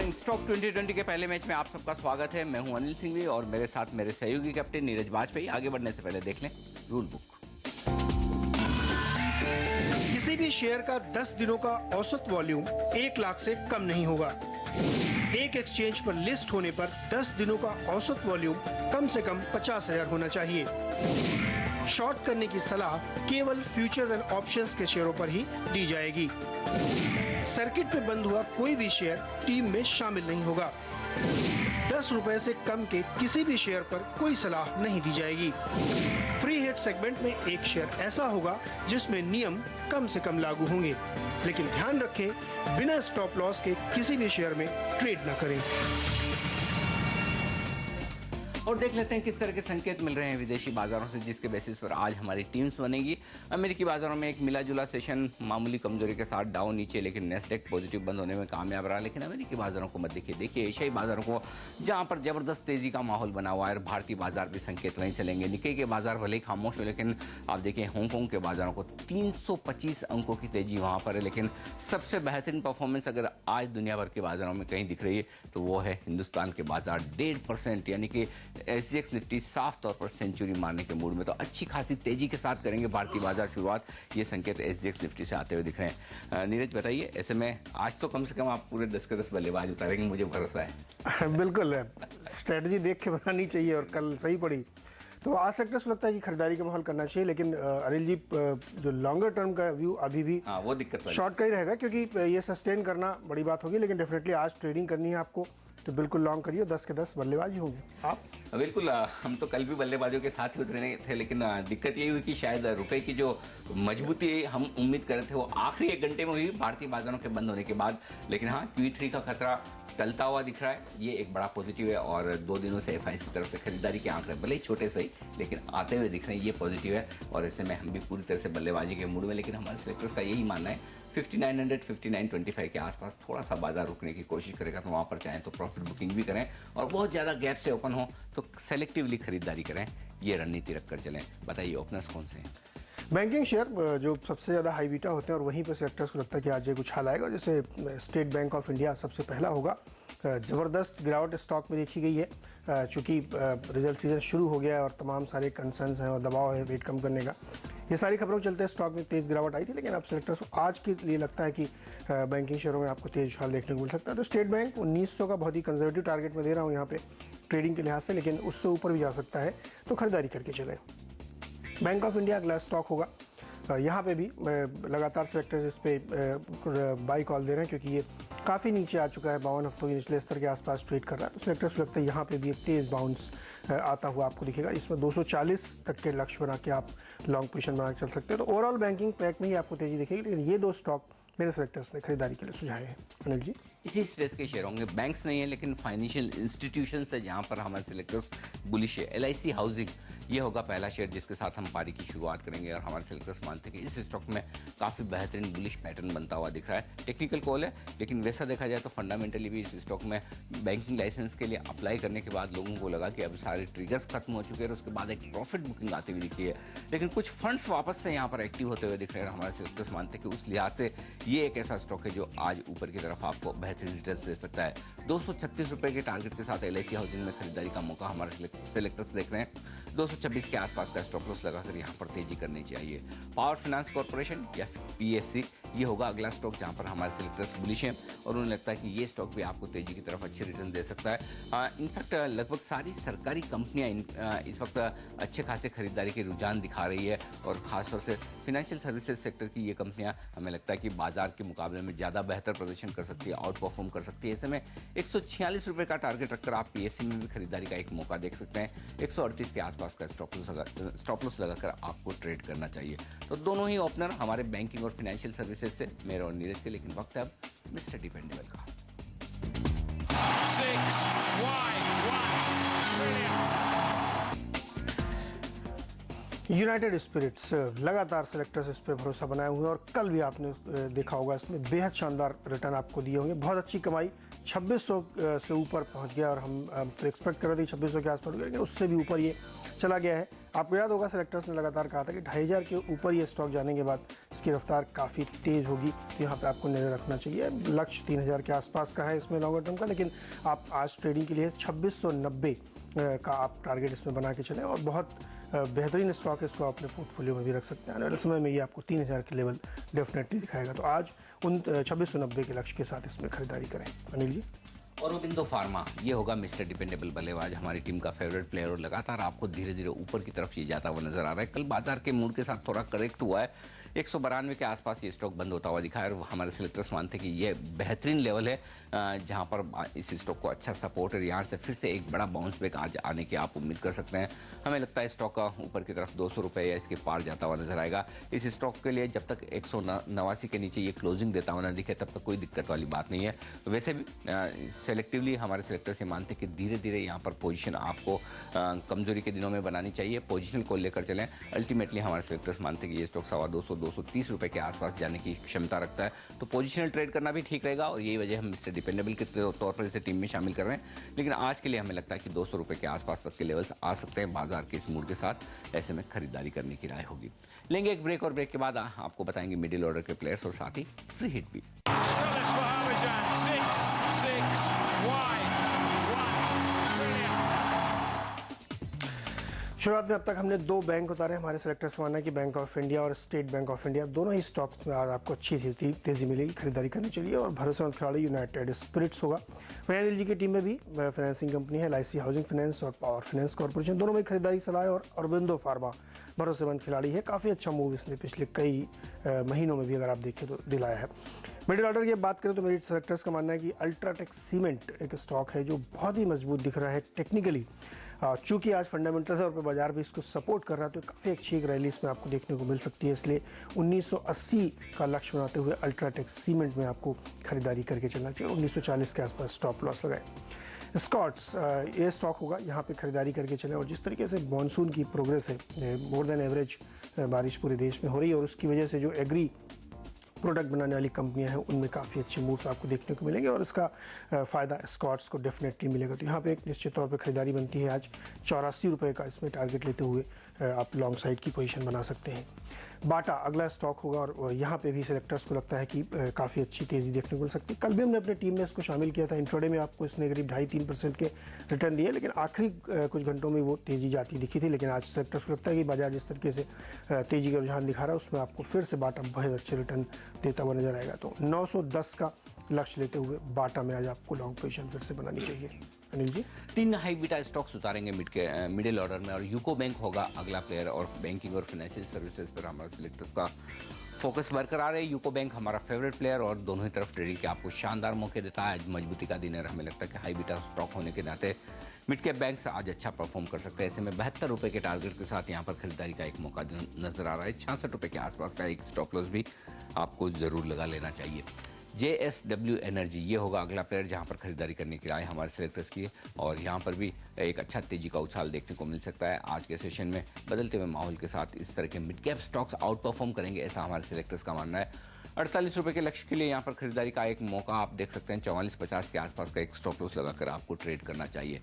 Morning stock 2020 के पहले match में आप सबका स्वागत है। मैं हूं अनिल सिंघवी और मेरे साथ मेरे सहयोगी कैप्टन नीरज वाजपेयी। आगे बढ़ने से पहले देख लें रूल बुक। किसी भी शेयर का 10 दिनों का औसत वॉल्यूम 1 लाख से कम नहीं होगा। एक एक्सचेंज पर लिस्ट होने पर 10 दिनों का औसत वॉल्यूम कम से कम 50,000 होना चाहिए। शॉर्ट करने की सलाह केवल फ्यूचर एंड ऑप्शंस के शेयरों पर ही दी जाएगी। सर्किट में बंद हुआ कोई भी शेयर टीम में शामिल नहीं होगा। 10 रुपए से कम के किसी भी शेयर पर कोई सलाह नहीं दी जाएगी। फ्री हिट सेगमेंट में एक शेयर ऐसा होगा जिसमें नियम कम से कम लागू होंगे, लेकिन ध्यान रखें बिना स्टॉप लॉस के किसी भी शेयर में ट्रेड न करें। और देख लेते हैं किस तरह के संकेत मिल रहे हैं विदेशी बाजारों से, जिसके बेसिस पर आज हमारी टीम्स बनेगी। अमेरिकी बाजारों में एक मिला जुला सेशन, मामूली कमजोरी के साथ डाउन नीचे, लेकिन नेस्डेक पॉजिटिव बंद होने में कामयाब रहा। लेकिन अमेरिकी बाजारों को मत देखिए एशियाई बाजारों को, जहां पर जबरदस्त तेजी का माहौल बना हुआ है। भारतीय बाजार भी संकेत वहीं चलेंगे। निक्केई के बाजार भले ही खामोश हो, लेकिन आप देखिए हांगकांग के बाजारों को 325 अंकों की तेजी वहां पर है। लेकिन सबसे बेहतरीन परफॉर्मेंस अगर आज दुनिया भर के बाजारों में कहीं दिख रही है तो वो है हिंदुस्तान के बाजार 1.5%, यानी कि एसजीएक्स निफ्टी साफ तौर पर सेंचुरी मारने के मूड में, तो अच्छी खासी तेजी के साथ करेंगे भारतीय बाजार शुरुआत। ये संकेत एसजीएक्स निफ्टी से आते हुए दिख रहे हैं। नीरज बताइए, ऐसे में आज तो कम से कम आप पूरे 10 के 10 बल्लेबाज उतारेंगे, मुझे भरोसा है। बिल्कुल, स्ट्रेटजी देख के बनानी चाहिए और कल सही पड़ी तो आज सेक्टर्स लगता है कि खरीदारी का माहौल करना चाहिए। लेकिन अनिल जी, जो लॉन्गर टर्म का व्यू अभी भी वो दिक्कत शॉर्ट का ही रहेगा, क्योंकि ये सस्टेन करना बड़ी बात होगी। लेकिन डेफिनेटली आज ट्रेडिंग करनी है आपको तो बिल्कुल लॉन्ग करिए, 10 के 10 बल्लेबाज ही होंगे आप। बिल्कुल, हम तो कल भी बल्लेबाजों के साथ ही उतरे थे, लेकिन दिक्कत यही हुई कि शायद रुपए की जो मजबूती हम उम्मीद कर रहे थे वो आखिरी 1 घंटे में हुई भारतीय बाजारों के बंद होने के बाद। लेकिन हाँ, Q3 का खतरा टलता हुआ दिख रहा है, ये एक बड़ा पॉजिटिव है। और 2 दिनों से एफआईसी की तरफ से खरीदारी के आंकड़े भले ही छोटे सही लेकिन आते हुए दिख रहे हैं, ये पॉजिटिव है। और ऐसे में हम भी पूरी तरह से बल्लेबाजी के मूड में, लेकिन हमारे सिलेक्टर्स का यही मानना है 5900 5925 के आसपास थोड़ा सा बाजार रुकने की कोशिश करेगा, तो वहां पर चाहें तो प्रॉफिट बुकिंग भी करें और बहुत ज्यादा गैप से ओपन हो तो सेलेक्टिवली खरीदारी करें, ये रणनीति रखकर चलें। बताइए ओपनर्स कौन से हैं? बैंकिंग शेयर जो सबसे ज़्यादा हाई बीटा होते हैं और वहीं पर सेक्टर्स को लगता है कि आज ये कुछ हाल आएगा। जैसे स्टेट बैंक ऑफ इंडिया सबसे पहला होगा। ज़बरदस्त गिरावट स्टॉक में देखी गई है, चूँकि रिजल्ट सीजन शुरू हो गया है और तमाम सारे कंसर्न्स हैं और दबाव है वेट कम करने का। ये सारी खबरों के चलते स्टॉक में तेज़ गिरावट आई थी, लेकिन अब सेलेक्टर्स को आज के लिए लगता है कि बैंकिंग शेयरों में आपको तेज उछाल देखने को मिल सकता है। तो स्टेट बैंक 1900 का बहुत ही कंजर्वेटिव टारगेट में दे रहा हूँ यहाँ पे ट्रेडिंग के लिहाज से, लेकिन उससे ऊपर भी जा सकता है, तो खरीदारी करके चलें। बैंक ऑफ इंडिया अगला स्टॉक होगा। यहाँ पे भी लगातार सेलेक्टर्स इस पे बाई कॉल दे रहे हैं, क्योंकि ये काफ़ी नीचे आ चुका है, 52 हफ्तों के निचले स्तर के आसपास ट्रेड कर रहा है। तो सेलेक्टर्स को लगता है यहाँ पे भी एक तेज़ बाउंस आता हुआ आपको दिखेगा। इसमें 240 तक के लक्ष्य बना के आप लॉन्ग पोजीशन बना के चल सकते हैं। तो ओवरऑल बैंकिंग पैक में ही आपको तेजी दिखेगी, लेकिन ये 2 स्टॉक मेरे सेलेक्टर्स ने खरीदारी के लिए सुझाए हैं। अनिल जी, इसी स्पेस के शेयर होंगे, बैंक्स नहीं है लेकिन फाइनेंशियल इंस्टीट्यूशंस है जहां पर हमारे सिलेक्टर्स बुलिश है। LIC हाउसिंग ये होगा पहला शेयर जिसके साथ हम पारी की शुरुआत करेंगे और हमारे सिलेक्टर्स मानते हैं कि इस स्टॉक में काफ़ी बेहतरीन बुलिश पैटर्न बनता हुआ दिख रहा है। टेक्निकल कॉल है, लेकिन वैसा देखा जाए तो फंडामेंटली भी इस स्टॉक में बैंकिंग लाइसेंस के लिए अप्लाई करने के बाद लोगों को लगा कि अब सारे ट्रिगर्स खत्म हो चुके हैं और उसके बाद एक प्रॉफिट बुकिंग आती हुई दिख रही है। लेकिन कुछ फंड्स वापस से यहाँ पर एक्टिव होते हुए दिख रहे हैं। हमारे सिलेक्टर्स मानते हैं कि उस लिहाज से ये एक ऐसा स्टॉक है जो आज ऊपर की तरफ आपको बेहतरीन रिटर्न्स दे सकता है। 236 रुपए के टारगेट के साथ LIC हाउसिंग में खरीदारी का मौका हमारे सिलेक्टर्स देख रहे हैं। 226 के आसपास का स्टॉप लॉस लगाकर यहाँ पर तेजी करनी चाहिए। पावर फाइनेंस कॉर्पोरेशन या PSC ये होगा अगला स्टॉक जहाँ पर हमारे सिलेक्टर्स बुलिश हैं और उन्हें लगता है कि ये स्टॉक भी आपको तेजी की तरफ अच्छे रिटर्न दे सकता है। इनफैक्ट लगभग सारी सरकारी कंपनियां इस वक्त अच्छे खासे खरीदारी के रुझान दिखा रही है और खासतौर से फाइनेंशियल सर्विसेज सेक्टर की ये कंपनियां हमें लगता है कि बाजार के मुकाबले में ज़्यादा बेहतर प्रदर्शन कर सकती है, आउट परफॉर्म कर सकती है। ऐसे में 146 रुपये का टारगेट रखकर आप PSC में भी खरीदारी का एक मौका देख सकते हैं। 138 के आसपास का स्टॉप लॉस लगाकर आपको ट्रेड करना चाहिए। तो दोनों ही ओपनर हमारे बैंकिंग और फाइनेंशियल सर्विसेज से मेरे और नीरज के, लेकिन वक्त है अब मिस्टर डिपेंडेबल का। यूनाइटेड स्पिरिट्स लगातार सेलेक्टर्स इस पे भरोसा बनाए हुए हैं और कल भी आपने देखा होगा इसमें बेहद शानदार रिटर्न आपको दिए होंगे। बहुत अच्छी कमाई, 2600 से ऊपर पहुंच गया और हम तो एक्सपेक्ट कर रहे थे 2600 के आसपास, लेकिन उससे भी ऊपर ये चला गया है। आपको याद होगा सेलेक्टर्स ने लगातार कहा था कि 2500 के ऊपर ये स्टॉक जाने के बाद इसकी रफ्तार काफ़ी तेज़ होगी, तो यहाँ पे आपको नज़र रखना चाहिए। लक्ष्य 3000 के आसपास का है इसमें लॉन्गर टर्म का, लेकिन आप आज ट्रेडिंग के लिए 2690 का आप टारगेट इसमें बना के चलें और बहुत बेहतरीन स्टॉक है, इसको अपने पोर्टफोलियो में भी रख सकते हैं। आने वाले समय में ये आपको 3000 के लेवल डेफिनेटली दिखाएगा, तो आज उन 2690 के लक्ष्य के साथ इसमें खरीदारी करें। अनिल जी। औरोबिंदो फार्मा ये होगा मिस्टर डिपेंडेबल बल्लेबाज, हमारी टीम का फेवरेट प्लेयर और लगातार आपको धीरे धीरे ऊपर की तरफ ये जाता हुआ नजर आ रहा है। कल बाजार के मूड के साथ थोड़ा करेक्ट हुआ है, 192 के आसपास ये स्टॉक बंद होता हुआ दिखा है और हमारे सिलेक्टर्स मानते हैं कि ये बेहतरीन लेवल है जहां पर इस स्टॉक को अच्छा सपोर्ट है। यहाँ से फिर से एक बड़ा बाउंस बैक आज आने की आप उम्मीद कर सकते हैं। हमें लगता है स्टॉक का ऊपर की तरफ 200 रुपये या इसके पार जाता हुआ नजर आएगा। इस स्टॉक के लिए जब तक 189 के नीचे ये क्लोजिंग देता हुआ ना दिखे तब तक कोई दिक्कत वाली बात नहीं है। वैसे भी सेलेक्टिवली हमारे सेलेक्टर से मानते हैं कि धीरे धीरे यहाँ पर पोजीशन आपको कमजोरी के दिनों में बनानी चाहिए, पोजिशनल को लेकर चलें। अल्टीमेटली हमारे सेलेक्टर्स मानते हैं कि ये स्टॉक 230 रुपये के आसपास जाने की क्षमता रखता है, तो पोजिशनल ट्रेड करना भी ठीक रहेगा और यही वजह हम मिस्टर डिपेंडेबल के तौर पर इसे टीम में शामिल कर रहे हैं। लेकिन आज के लिए हमें लगता है कि 200 रुपये के आसपास तक के लेवल्स आ सकते हैं बाजार के इस मूड के साथ, ऐसे में खरीदारी करने की राय होगी। लेंगे एक ब्रेक और ब्रेक के बाद आपको बताएंगे मिडिल ऑर्डर के प्लेयर्स और साथ ही फ्री हिट भी। शुरुआत में अब तक हमने 2 बैंक उतारे। हमारे सेलेक्टर्स का मानना है कि बैंक ऑफ इंडिया और स्टेट बैंक ऑफ इंडिया दोनों ही स्टॉक्स में आज आपको अच्छी तेजी मिलेगी, खरीदारी करनी चाहिए और भरोसेमंद खिलाड़ी यूनाइटेड स्पिरिट्स होगा। वहीं अनिल जी की टीम में भी फाइनेंसिंग कंपनी है LIC हाउसिंग फाइनेंस और पावर फाइनेंस कॉर्पोरेशन, दोनों में खरीदारी सलाह और औरोबिंदो फार्मा भरोसेमंद खिलाड़ी है। काफ़ी अच्छा मूव इसने पिछले कई महीनों में भी अगर आप देखें तो दिलाया है। मिडिल ऑर्डर की बात करें तो मेरे सेलेक्टर्स का मानना है कि अल्ट्राटेक सीमेंट एक स्टॉक है जो बहुत ही मजबूत दिख रहा है टेक्निकली। चूंकि आज फंडामेंटल है और बाजार भी इसको सपोर्ट कर रहा है, तो काफ़ी अच्छी एक रैली इसमें आपको देखने को मिल सकती है। इसलिए 1980 का लक्ष्य बनाते हुए अल्ट्राटेक सीमेंट में आपको खरीदारी करके चलना चाहिए। 1940 के आसपास स्टॉप लॉस लगाए। स्कॉट्स ये स्टॉक होगा, यहाँ पे खरीदारी करके चलें और जिस तरीके से मॉनसून की प्रोग्रेस है, मोर देन एवरेज बारिश पूरे देश में हो रही है और उसकी वजह से जो एग्री प्रोडक्ट बनाने वाली कंपनियां हैं उनमें काफ़ी अच्छे मूव्स आपको देखने को मिलेंगे और इसका फ़ायदा स्कॉट्स को डेफिनेटली मिलेगा। तो यहाँ पे एक निश्चित तौर पे खरीदारी बनती है। आज 84 रुपये का इसमें टारगेट लेते हुए आप लॉन्ग साइड की पोजीशन बना सकते हैं। बाटा अगला स्टॉक होगा और यहाँ पे भी सेलेक्टर्स को लगता है कि काफ़ी अच्छी तेज़ी देखने को मिल सकती है। कल भी हमने अपनी टीम में इसको शामिल किया था। इंट्राडे में आपको इसने करीब 2.5-3% के रिटर्न दिए, लेकिन आखिरी कुछ घंटों में वो तेज़ी जाती दिखी थी। लेकिन आज सेलेक्टर्स को लगता है कि बाजार जिस तरीके से तेज़ी का रुझान दिखा रहा है उसमें आपको फिर से बाटा बहुत अच्छे रिटर्न देता हुआ नजर आएगा। तो 910 का लक्ष्य लेते हुए बाटा में आज आपको लॉन्ग पोजीशन फिर से बनानी चाहिए। Anil ji. 3 high beta stocks उतारेंगे मिडिल ऑर्डर में और यूको बैंक होगा अगला प्लेयर और बैंकिंग और फाइनेंशियल सर्विसेज पर हमारे सेलेक्टर्स का फोकस बरकरार है। यूको बैंक हमारा फेवरेट प्लेयर और दोनों ही तरफ ट्रेडिंग के आपको शानदार मौके देता है। आज मजबूती का दिन है, हमें लगता है कि हाई बीटा स्टॉक होने के नाते मिड कैप बैंक से आज अच्छा परफॉर्म कर सकते हैं। ऐसे में 72 रुपये के टारगेट के साथ यहाँ पर खरीदारी का एक मौका नजर आ रहा है। 66 रुपये के आसपास का एक स्टॉप लॉस भी आपको जरूर लगा लेना चाहिए। JSW एनर्जी ये होगा अगला प्लेयर जहां पर खरीदारी करने की राय हमारे सेलेक्टर्स की और यहां पर भी एक अच्छा तेजी का उछाल देखने को मिल सकता है। आज के सेशन में बदलते हुए माहौल के साथ इस तरह के mid cap stocks out perform करेंगे, ऐसा हमारे सेलेक्टर्स का मानना है। 48 रुपये के लक्ष्य के लिए यहाँ पर खरीदारी का एक मौका आप देख सकते हैं। 44-50 के आसपास का एक स्टॉप लॉस लगाकर आपको ट्रेड करना चाहिए।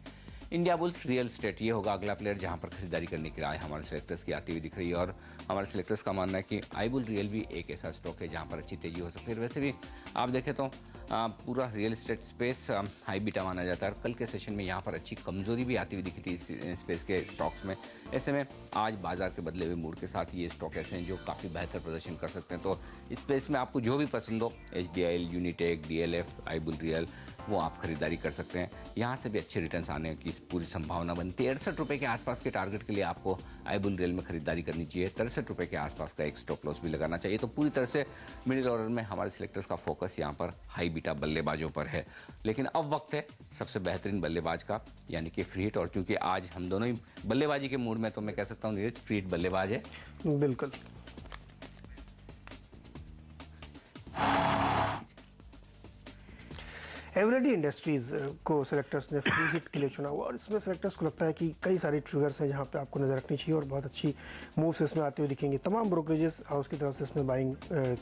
इंडिया बुल्स रियल एस्टेट ये होगा अगला प्लेयर जहां पर खरीदारी करने की राय हमारे सेलेक्टर्स की आती हुई दिख रही है और हमारे सेलेक्टर्स का मानना है कि आईबुल रियल भी एक ऐसा स्टॉक है जहां पर अच्छी तेजी हो सकती है। वैसे भी आप देखें तो पूरा real estate space high beta माना जाता है और कल के सेशन में यहाँ पर अच्छी कमजोरी भी आती हुई दिखी थी इस स्पेस के स्टॉक्स में। ऐसे में आज बाजार के बदले हुए मूड के साथ ये स्टॉक ऐसे हैं जो काफ़ी बेहतर प्रदर्शन कर सकते हैं। तो इस स्पेस में आपको जो भी पसंद हो, HDIL, यूनिटेक, DLF, आईबुल रियल, वो आप खरीदारी कर सकते हैं। यहाँ से भी अच्छे रिटर्न्स आने की पूरी संभावना बनती है। 68 रुपये के आसपास के टारगेट के लिए आपको आईबुल रियल में खरीदारी करनी चाहिए। 63 रुपये के आसपास का एक स्टॉप लॉस भी लगाना चाहिए। तो पूरी तरह से मिडिल ऑर्डर में हमारे सिलेक्टर्स का फोकस यहाँ पर हाई बीटा बल्लेबाजों पर है। लेकिन अब वक्त है सबसे बेहतरीन बल्लेबाज का, यानी कि फ्री हिट। और क्योंकि आज हम दोनों ही बल्लेबाजी के मूड में, तो मैं कह सकता हूँ नीरज फ्री हिट बल्लेबाज है। बिल्कुल। एवरेडी इंडस्ट्रीज को सेलेक्टर्स ने फ्री हिट के लिए चुना हुआ और इसमें सेलेक्टर्स को लगता है कि कई सारे ट्रिगर्स हैं जहां पे आपको नजर रखनी चाहिए और बहुत अच्छी मूव्स इसमें आते हुए दिखेंगे। तमाम ब्रोकरेजेस हाउस की तरफ से इसमें बाइंग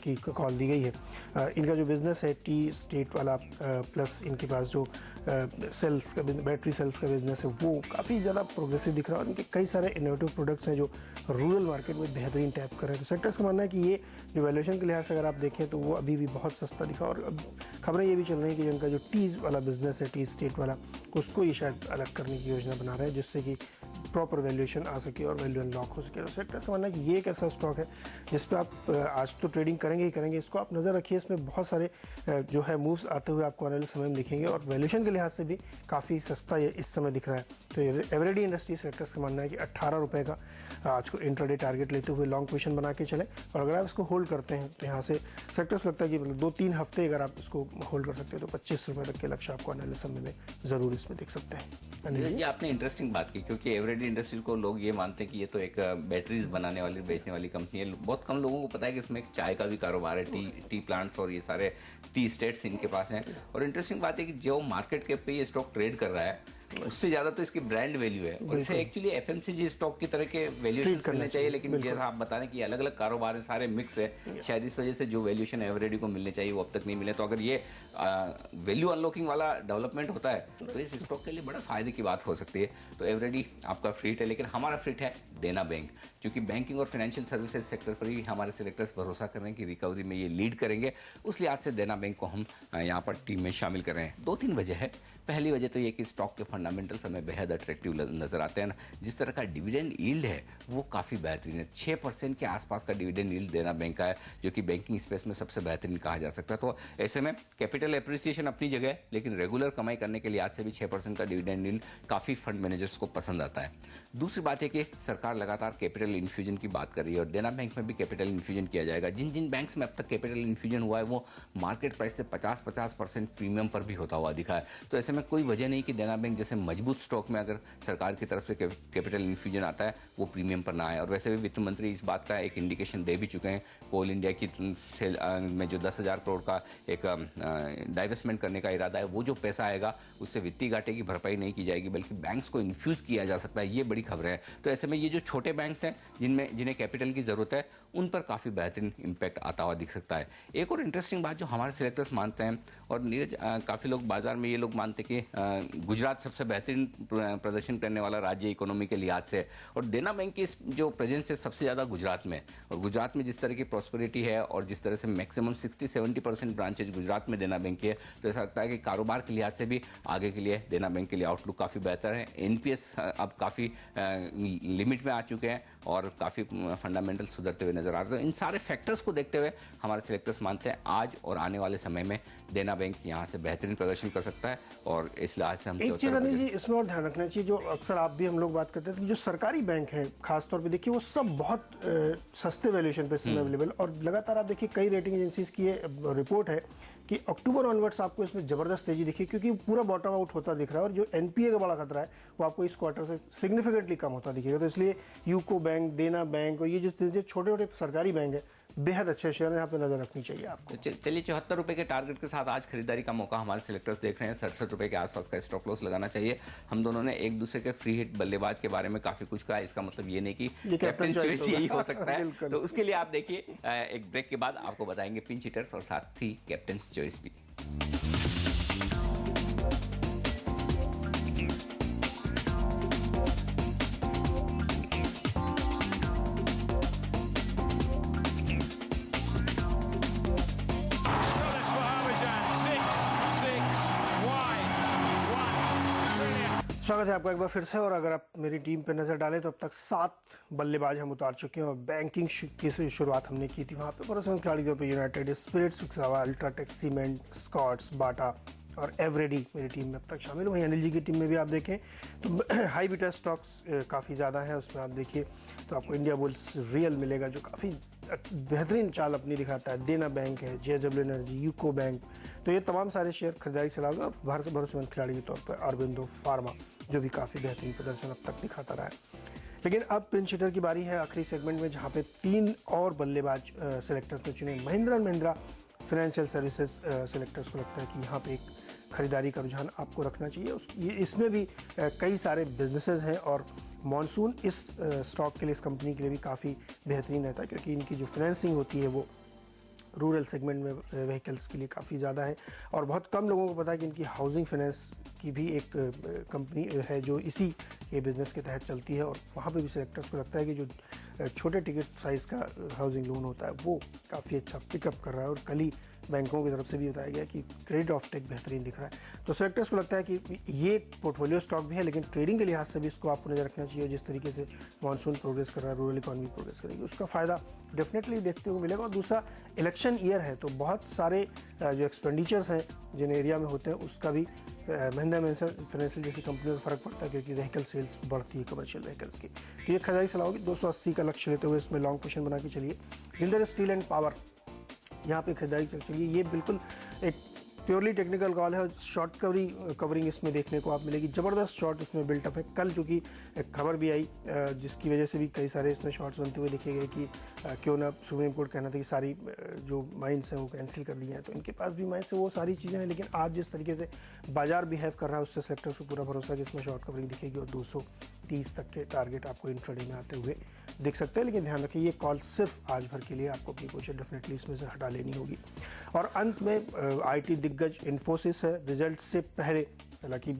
की कॉल दी गई है। इनका जो बिजनेस है टी स्टेट वाला प्लस इनके पास जो सेल्स का बैटरी सेल्स का बिजनेस है वो काफ़ी ज़्यादा प्रोग्रेसिव दिख रहा है और इनके कई सारे इनोवेटिव प्रोडक्ट्स हैं जो रूरल मार्केट में बेहतरीन टैप कर रहे हैं। तो सेक्टर्स का मानना है कि ये जो वैल्यूएशन के लिहाज से अगर आप देखें तो वो अभी भी बहुत सस्ता दिखा और अब खबरें ये भी चल रही हैं कि जो इनका जो टीज वाला बिजनेस है टी स्टेट वाला उसको ये शायद अलग करने की योजना बना रहे हैं जिससे कि प्रॉपर वैल्यूएशन आ सके और वैल्यू अनलॉक हो सके। तो सेक्टर का मानना है कि ये एक ऐसा स्टॉक है जिस पे आप आज तो ट्रेडिंग करेंगे ही करेंगे, इसको आप नज़र रखिए, इसमें बहुत सारे जो है मूव्स आते हुए आपको आने वाले समय में दिखेंगे और वैल्यूएशन के लिहाज से भी काफ़ी सस्ता ये इस समय दिख रहा है। तो ये एवरेडी इंडस्ट्री सेक्टर्स का मानना है कि 18 रुपये का आज को इंट्राडे टारगेट लेते हुए लॉन्ग पोजीशन बना के चलें और अगर आप इसको होल्ड करते हैं तो यहाँ से सेक्टर्स लगता है कि मतलब 2-3 हफ्ते अगर आप इसको होल्ड कर सकते हैं तो 25 रुपये तक के लक्ष्य आपको आने वाले समय में ज़रूर इसमें देख सकते हैं। ये आपने इंटरेस्टिंग बात की क्योंकि एवरेडी इंडस्ट्रीज को लोग ये मानते हैं कि ये तो एक बैटरीज बनाने वाली बेचने वाली कंपनी है। बहुत कम लोगों को पता है कि इसमें एक चाय का भी कारोबार है, टी प्लांट्स और ये सारे टी स्टेट्स इनके पास हैं। और इंटरेस्टिंग बात है कि जो मार्केट कैप पे ये स्टॉक ट्रेड कर रहा है उससे ज्यादा तो इसकी ब्रांड वैल्यू है और इसे एक्चुअली एफएमसीजी स्टॉक की तरह के वैल्यूएशन मिलने चाहिए, लेकिन जैसा आप बता रहे हैं कि अलग अलग कारोबार है, सारे मिक्स है, शायद इस वजह से जो वैल्यूएशन एवरेडी को मिलने चाहिए वो अब तक नहीं मिले। तो अगर ये वैल्यू अनलॉकिंग वाला डेवलपमेंट होता है तो इस स्टॉक के लिए बड़ा फायदे की बात हो सकती है। तो एवरेडी आपका फ्रीट है, लेकिन हमारा फ्रीट है देना बैंक, क्योंकि बैंकिंग और फाइनेंशियल सर्विसेज सेक्टर पर ही हमारे सिलेक्टर्स भरोसा कर रहे हैं कि रिकवरी में ये लीड करेंगे, उस लिहाज से देना बैंक को हम यहाँ पर टीम में शामिल कर रहे हैं। 2-3 वजह है। पहली वजह तो ये कि स्टॉक के फंडामेंटल्स हमें बेहद अट्रैक्टिव नजर आते हैं ना, जिस तरह का डिविडेंड यील्ड है वो काफ़ी बेहतरीन है। 6% के आसपास का डिविडेंड यील्ड देना बैंक का है, जो कि बैंकिंग स्पेस में सबसे बेहतरीन कहा जा सकता है। तो ऐसे में कैपिटल एप्रिसिएशन अपनी जगह है, लेकिन रेगुलर कमाई करने के लिहाज से भी 6% का डिविडेंड यील्ड काफ़ी फंड मैनेजर्स को पसंद आता है। दूसरी बात है कि सरकार लगातार कैपिटल इन्फ्यूजन की बात कर रही है और देना बैंक में भी कैपिटल इन्फ्यूजन किया जाएगा। जिन जिन बैंक्स में अब तक कैपिटल इन्फ्यूजन हुआ है वो मार्केट प्राइस से 50% प्रीमियम पर भी होता हुआ दिखा है। तो ऐसे में कोई वजह नहीं कि देना बैंक जैसे मजबूत स्टॉक में अगर सरकार की तरफ से कैपिटल इन्फ्यूजन आता है वो प्रीमियम पर ना आए। और वैसे भी वित्त मंत्री इस बात का एक इंडिकेशन दे भी चुके हैं। कोल इंडिया की सेल में जो 10,000 करोड़ का एक डाइवेस्टमेंट करने का इरादा है, वो जो पैसा आएगा उससे वित्तीय घाटे की भरपाई नहीं की जाएगी, बल्कि बैंक्स को इन्फ्यूज किया जा सकता है। ये बड़ी खबरें हैं। तो ऐसे में ये जो छोटे बैंक्स हैं जिन्हें कैपिटल की जरूरत है उन पर काफ़ी बेहतरीन इम्पैक्ट आता हुआ दिख सकता है। एक और इंटरेस्टिंग बात जो हमारे सिलेक्टर्स मानते हैं और नीरज काफ़ी लोग बाजार में ये लोग मानते हैं कि गुजरात सबसे बेहतरीन प्रदर्शन करने वाला राज्य इकोनॉमी के लिहाज से, और देना बैंक की जो प्रेजेंस है सबसे ज़्यादा गुजरात में, और गुजरात में जिस तरह की प्रॉस्पेरिटी है और जिस तरह से मैक्सिमम 60-70% ब्रांचेज गुजरात में देना बैंक की है, तो ऐसा लगता है कि कारोबार के लिहाज से भी आगे के लिए देना बैंक के लिए आउटलुक काफ़ी बेहतर है। एनपीएस अब काफ़ी लिमिट में आ चुके हैं और काफ़ी फंडामेंटल सुधरते हुए नजर आ रहे हैं। तो इन सारे फैक्टर्स को देखते हुए हमारे सिलेक्टर्स मानते हैं आज और आने वाले समय में देना बैंक यहाँ से बेहतरीन प्रदर्शन कर सकता है। और इस लिहाज से हम एक चीज़ अनिल जी इसमें और ध्यान रखना चाहिए, जो अक्सर आप भी हम लोग बात करते हैं, जो सरकारी बैंक है खासतौर पे देखिए वो सब बहुत सस्ते वैल्यूएशन पे इसमें अवेलेबल, और लगातार आप देखिए कई रेटिंग एजेंसीज की रिपोर्ट है कि अक्टूबर ऑनवर्ड्स आपको इसमें जबरदस्त तेजी दिखी, क्योंकि पूरा बॉटम आउट होता दिख रहा है और जो एनपीए का बड़ा खतरा है वो आपको इस क्वार्टर से सिग्निफिकेंटली कम होता दिखेगा। तो इसलिए यूको बैंक, देना बैंक और ये जो छोटे छोटे सरकारी बैंक है बेहद अच्छे शेयर यहाँ पे नजर रखनी चाहिए आपको। चलिए 74 रुपए के टारगेट के साथ आज खरीदारी का मौका हमारे सिलेक्टर्स देख रहे हैं। 67 रुपए के आसपास का स्टॉप लॉस लगाना चाहिए। हम दोनों ने एक दूसरे के फ्री हिट बल्लेबाज के बारे में काफी कुछ कहा, इसका मतलब ये नहीं कि कैप्टन चॉइस यही हो सकता है। तो उसके लिए आप देखिए एक ब्रेक के बाद आपको बताएंगे पिंच हिटर्स और साथ ही कैप्टन चॉइस भी। स्वागत है आपका एक बार फिर से। और अगर आप मेरी टीम पर नज़र डालें तो अब तक 7 बल्लेबाज हम उतार चुके हैं और बैंकिंग की शुरुआत हमने की थी वहाँ पे भरोसेमंद खिलाड़ी के तौर पर United Spirits, UltraTech Cement, Scotts, Bata और एवरेडी मेरी टीम में अब तक शामिल। वहीं अनिल जी की टीम में भी आप देखें तो हाई बीटा स्टॉक्स काफ़ी ज़्यादा हैं उसमें। आप देखिए तो आपको इंडिया बुल्स रियल मिलेगा जो काफ़ी बेहतरीन चाल अपनी दिखाता है, देना बैंक है, जेएसडब्ल्यू एनर्जी, यूको बैंक, तो ये तमाम सारे शेयर खरीदारी सलाह और भारत भरोसेमंद खिलाड़ी के तौर पर अरबिंदो फार्मा जो भी काफ़ी बेहतरीन प्रदर्शन अब तक दिखाता रहा है। लेकिन अब पिंच हिटर की बारी है आखिरी सेगमेंट में, जहाँ पे 3 और बल्लेबाज सेलेक्टर्स ने चुने। Mahindra and Mahindra financial services selectors को लगता है कि यहाँ पे एक खरीदारी का रुझान आपको रखना चाहिए। इसमें भी कई सारे बिजनेसेस हैं और मॉनसून इस स्टॉक के लिए, इस कंपनी के लिए भी काफ़ी बेहतरीन रहता है, क्योंकि इनकी जो फाइनेंसिंग होती है वो रूरल सेगमेंट में व्हीकल्स के लिए काफ़ी ज़्यादा है। और बहुत कम लोगों को पता है कि इनकी हाउसिंग फाइनेंस की भी एक कंपनी है जो इसी के बिज़नेस के तहत चलती है, और वहाँ पे भी सेलेक्टर्स को लगता है कि जो छोटे टिकट साइज़ का हाउसिंग लोन होता है वो काफ़ी अच्छा पिकअप कर रहा है। और कल ही बैंकों की तरफ से भी बताया गया कि क्रेडिट ऑफ टेक बेहतरीन दिख रहा है। तो सेलेक्टर्स को लगता है कि ये पोर्टफोलियो स्टॉक भी है, लेकिन ट्रेडिंग के लिहाज से भी इसको आपको नज़र रखना चाहिए। जिस तरीके से मानसून प्रोग्रेस कर रहा है, रूरल इकॉनमी प्रोग्रेस करेगी, उसका फ़ायदा डेफिनेटली देखते हुए मिलेगा। और दूसरा, इलेक्शन ईयर है तो बहुत सारे जो एक्सपेंडिचर्स हैं जिन एरिया में होते हैं उसका भी महिंद्रा फाइनेंशियल जैसी कंपनियों में फ़र्क पड़ता है, क्योंकि व्हीकल सेल्स बढ़ती है कमर्शियल व्हीकल्स की। तो ये खरीदारी सलाह होगी। 280 का लक्ष्य लेते हुए इसमें लॉन्ग पोजीशन बना के चलिए। जिंदल स्टील एंड पावर, यहाँ पे खरीदारी चलिए। ये बिल्कुल एक प्योरली टेक्निकल कॉल है और शॉर्ट कवरिंग इसमें देखने को आप मिलेगी। ज़बरदस्त शॉर्ट इसमें बिल्टअप है। कल चूँकि एक खबर भी आई जिसकी वजह से भी कई सारे इसमें शॉर्ट्स बनते हुए देखे गए कि क्यों ना सुप्रीम कोर्ट कहना था कि सारी जो माइंस हैं वो कैंसिल कर दिए हैं, तो इनके पास भी माइंस है, वो सारी चीज़ें हैं। लेकिन आज जिस तरीके से बाजार बिहेव कर रहा है उससे सेक्टर्स को पूरा भरोसा है कि इसमें शॉर्ट कवरिंग दिखेगी और 230 तक के टारगेट आपको इंट्राडे में आते हुए दिख सकते हैं। लेकिन ध्यान रखिए ये कॉल सिर्फ आज भर के लिए, आपको अपनी पोजीशन डेफिनेटली इसमें से हटा लेनी होगी। और अंत में आईटी दिग्गज इन्फोसिस है। रिजल्ट से पहले, हालांकि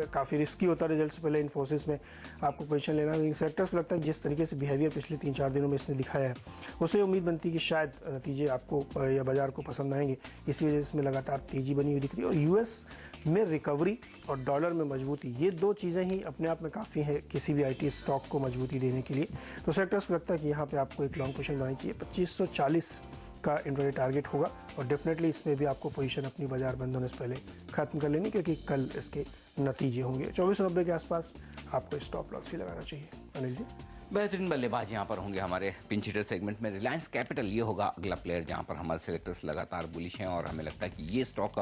काफ़ी रिस्की होता है रिजल्ट से पहले इन्फोसिस में आपको पोजीशन लेना, लेकिन सेक्टर्स को लगता है जिस तरीके से बिहेवियर पिछले 3-4 दिनों में इसने दिखाया है उससे उम्मीद बनती है कि शायद नतीजे आपको या बाजार को पसंद आएंगे। इसी वजह से इसमें लगातार तेज़ी बनी हुई दिख रही है। और यूएस में रिकवरी और डॉलर में मजबूती, ये दो चीज़ें ही अपने आप में काफ़ी है किसी भी आईटी स्टॉक को मजबूती देने के लिए। तो सेक्टर्स को लगता है कि यहाँ पे आपको एक लॉन्ग पोजीशन बनानी चाहिए। 2540 का इंट्राडे टारगेट होगा और डेफिनेटली इसमें भी आपको पोजीशन अपनी बाजार बंद होने से पहले खत्म कर लेनी, क्योंकि कल इसके नतीजे होंगे। 2490 के आसपास आपको स्टॉप लॉस भी लगाना चाहिए। अनिल जी, बेहतरीन बल्लेबाज यहाँ पर होंगे हमारे पिंच हिटर सेगमेंट में। रिलायंस कैपिटल ये होगा अगला प्लेयर जहाँ पर हमारे सेलेक्टर्स लगातार बुलिश हैं और हमें लगता है कि ये स्टॉक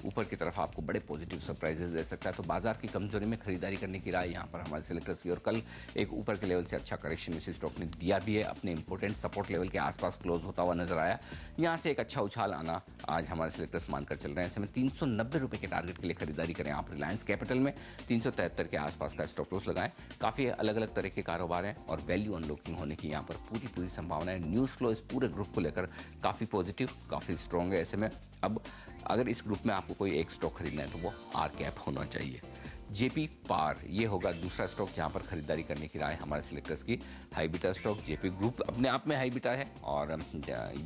ऊपर की तरफ आपको बड़े पॉजिटिव सरप्राइजेस दे सकता है। तो बाजार की कमजोरी में खरीदारी करने की राय यहाँ पर हमारे सेलेक्टर्स की। और कल एक ऊपर के लेवल से अच्छा करेक्शन इस स्टॉक ने दिया भी है, अपने इंपॉर्टेंट सपोर्ट लेवल के आसपास क्लोज होता हुआ नजर आया। यहाँ से एक अच्छा उछाल आना आज हमारे सेलेक्टर्स मानकर चल रहे हैं। ऐसे में 390 रुपये के टारगेट के लिए खरीदारी करें आप रिलायंस कैपिटल में। 373 के आसपास का स्टॉप लॉस लगाएं। काफ़ी अलग अलग तरह के कारोबार हैं और वैल्यू अनलॉकिंग होने की यहाँ पर पूरी संभावना है। न्यूज़ फ्लो इस पूरे ग्रुप को लेकर काफ़ी पॉजिटिव, काफ़ी स्ट्रॉन्ग है। ऐसे में अब अगर इस ग्रुप में आपको कोई एक स्टॉक खरीदना है तो वो आर कैप होना चाहिए। जेपी पार ये होगा दूसरा स्टॉक जहां पर खरीदारी करने की राय हमारे सिलेक्टर्स की। High beta stock JP group अपने आप में हाई बीटा है और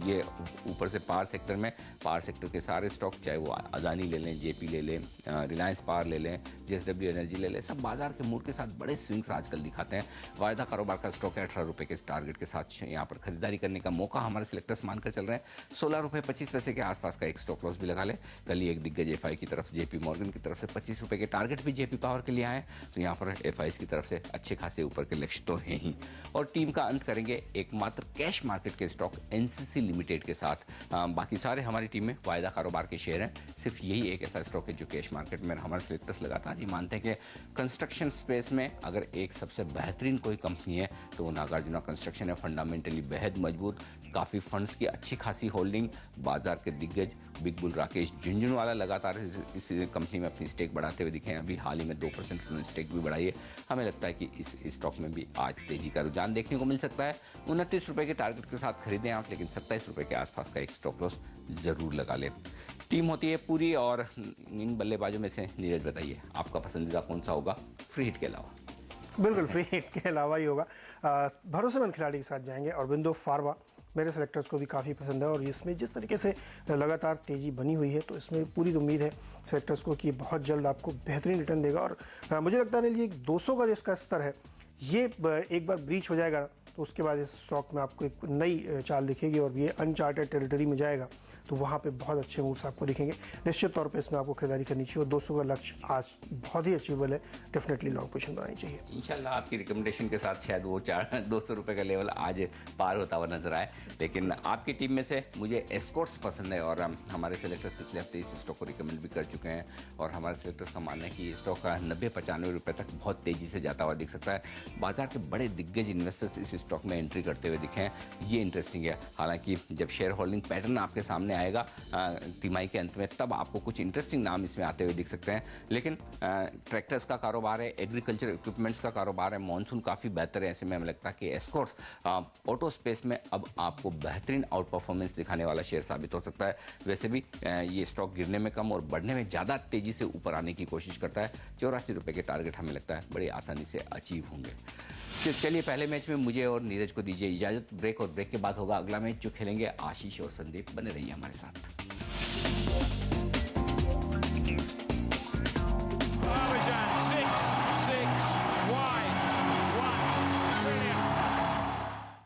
ये ऊपर से पार सेक्टर में, पार सेक्टर के सारे स्टॉक चाहे वो अदानी ले लें, जेपी ले लें, रिलायंस पार ले लें, जेएसडब्ल्यू एनर्जी ले लें, सब बाजार के मूड के साथ बड़े स्विंग्स आजकल दिखाते हैं। वायदा कारोबार का स्टॉक है। 18 रुपये के टारगेट के साथ यहाँ पर खरीदारी करने का मौका हमारे सिलेक्टर्स मानकर चल रहे हैं। 16 रुपये 25 पैसे के आसपास का एक स्टॉप लॉस भी लगा ले। कल ही एक दिग्गज एफआई की तरफ जेपी मॉर्गन की तरफ से 25 रुपये के टारगेट भी जेपी पावर के लिए आए, तो यहाँ पर एफआईएस की तरफ से अच्छे खासे ऊपर के लक्ष्य तो हैं ही। और टीम का अंत करेंगे एकमात्र कैश मार्केट के स्टॉक एनसीसी लिमिटेड के साथ। बाकी सारे हमारी टीम में वायदा कारोबार के शेयर हैं, सिर्फ यही एक ऐसा स्टॉक है जो कैश मार्केट में हमारे सिलेक्टर्स लगातार ये मानते हैं कि कंस्ट्रक्शन स्पेस में अगर एक सबसे बेहतरीन कोई कंपनी है तो वो नागार्जुना कंस्ट्रक्शन है। फंडामेंटली बेहद मजबूत, काफ़ी फंड्स की अच्छी खासी होल्डिंग, बाजार के दिग्गज बिग बुल राकेश झुंझुनवाला लगातार इस कंपनी में अपनी स्टेक बढ़ाते हुए दिखे हैं। अभी हाल ही में 2% उन्होंने स्टेक भी बढ़ाई है। हमें लगता है कि इस स्टॉक में भी आज तेजी का रुझान देखने को मिल सकता है। 29 रुपये के टारगेट के साथ खरीदें आप, लेकिन 27 रुपये के आसपास का एक स्टॉप लॉस जरूर लगा लें। टीम होती है पूरी और इन बल्लेबाजों में से नीरज बताइए आपका पसंदीदा कौन सा होगा फ्री हिट के अलावा? बिल्कुल फ्री हिट के अलावा ही होगा। भरोसेमंद खिलाड़ी के साथ जाएंगे। ऑरबिंदो फार्मा मेरे सेलेक्टर्स को भी काफ़ी पसंद है और इसमें जिस तरीके से लगातार तेज़ी बनी हुई है तो इसमें पूरी उम्मीद है सेलेक्टर्स को कि बहुत जल्द आपको बेहतरीन रिटर्न देगा। और मुझे लगता है ये 200 का जो इसका स्तर है ये एक बार ब्रीच हो जाएगा तो उसके बाद इस स्टॉक में आपको एक नई चाल दिखेगी और ये अनचार्टेड टेरिटरी में जाएगा तो वहाँ पे बहुत अच्छे मूव्स आपको दिखेंगे। निश्चित तौर पे इसमें आपको खरीदारी करनी चाहिए और 200 का लक्ष्य आज बहुत ही अचीवेबल है। डेफिनेटली लॉन्ग पोजीशन बनानी चाहिए। इंशाल्लाह आपकी रिकमेंडेशन के साथ शायद वो 200 रुपये का लेवल आज पार होता हुआ नजर आए। लेकिन आपकी टीम में से मुझे एस्कॉर्ट्स पसंद है और हमारे सेलेक्टर्स पिछले हफ्ते इस स्टॉक को रिकमेंड भी कर चुके हैं और हमारे सेलेक्टर्स का मानना है कि ये स्टॉक 90-95 रुपये तक बहुत तेज़ी से जाता हुआ दिख सकता है। बाजार के बड़े दिग्गज इन्वेस्टर्स इस स्टॉक में एंट्री करते हुए दिखे हैं, ये इंटरेस्टिंग है। हालांकि जब शेयर होल्डिंग पैटर्न आपके सामने आएगा तिमाही के अंत में, तब आपको कुछ इंटरेस्टिंग नाम इसमें आते हुए दिख सकते हैं। लेकिन ट्रैक्टर्स का कारोबार है, एग्रीकल्चर इक्विपमेंट्स का कारोबार है, मानसून काफ़ी बेहतर है, ऐसे में हमें लगता है कि एस्कॉर्ट्स ऑटो स्पेस में अब आपको बेहतरीन आउट परफॉर्मेंस दिखाने वाला शेयर साबित हो सकता है। वैसे भी ये स्टॉक गिरने में कम और बढ़ने में ज़्यादा तेजी से ऊपर आने की कोशिश करता है। 84 रुपये के टारगेट हमें लगता है बड़ी आसानी से अचीव होंगे। चलिए पहले मैच में मुझे और नीरज को दीजिए इजाजत। ब्रेक, और ब्रेक के बाद होगा अगला मैच जो खेलेंगे आशीष और संदीप। बने रहिए हमारे साथ।